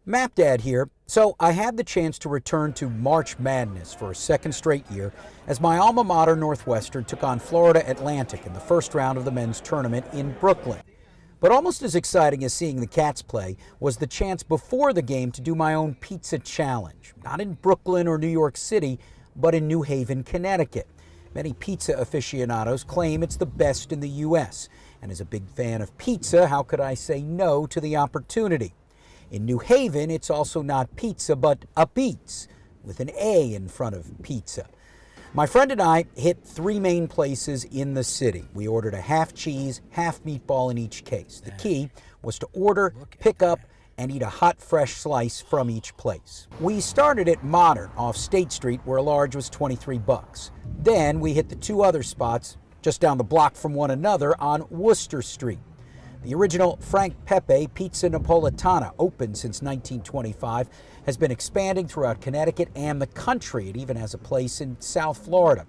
Map Dad here. So I had the chance to return to March Madness for a second straight year as my alma mater Northwestern took on Florida Atlantic in the first round of the men's tournament in Brooklyn. But almost as exciting as seeing the Cats play was the chance before the game to do my own pizza challenge. Not in Brooklyn or New York City, but in New Haven, Connecticut. Many pizza aficionados claim it's the best in the U.S. And as a big fan of pizza, how could I say no to the opportunity? In New Haven, it's also not pizza, but a Beats, with an A in front of pizza. My friend and I hit three main places in the city. We ordered a half cheese, half meatball in each case. The key was to order, pick up, and eat a hot, fresh slice from each place. We started at Modern off State Street, where a large was $23. Then we hit the two other spots just down the block from one another on Worcester Street. The original Frank Pepe Pizza Napolitana, opened since 1925, has been expanding throughout Connecticut and the country. It even has a place in South Florida.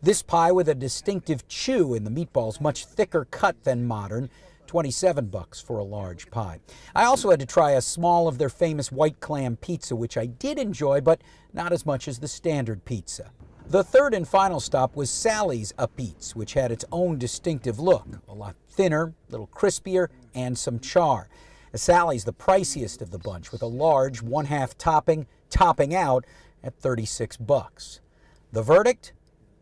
This pie with a distinctive chew in the meatballs, much thicker cut than Modern, $27 for a large pie. I also had to try a small of their famous white clam pizza, which I did enjoy, but not as much as the standard pizza. The third and final stop was Sally's A Beats, which had its own distinctive look, a lot thinner, a little crispier, and some char. Sally's the priciest of the bunch, with a large 1/2 topping out at $36. The verdict?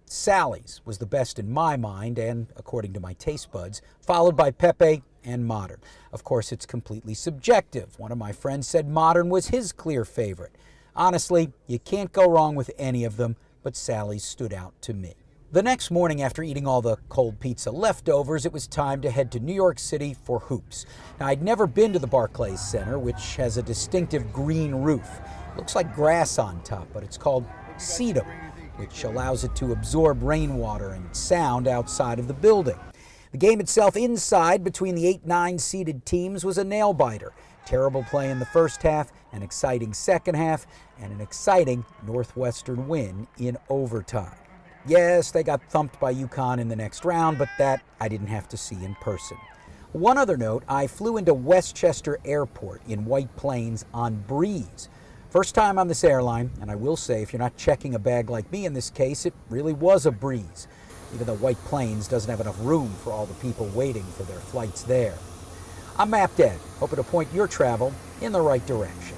Sally's was the best in my mind and, according to my taste buds, followed by Pepe and Modern. Of course, it's completely subjective. One of my friends said Modern was his clear favorite. Honestly, you can't go wrong with any of them, but Sally's stood out to me. The next morning, after eating all the cold pizza leftovers, it was time to head to New York City for hoops. Now, I'd never been to the Barclays Center, which has a distinctive green roof. Looks like grass on top, but it's called sedum, which allows it to absorb rainwater and sound outside of the building. The game itself inside between the 8-9 seeded teams was a nail-biter. Terrible play in the first half, an exciting second half, and an exciting Northwestern win in overtime. Yes, they got thumped by UConn in the next round, but that I didn't have to see in person. One other note, I flew into Westchester Airport in White Plains on Breeze. First time on this airline, and I will say, if you're not checking a bag like me in this case, it really was a breeze, even though White Plains doesn't have enough room for all the people waiting for their flights there. I'm Map Dad, hoping to point your travel in the right direction.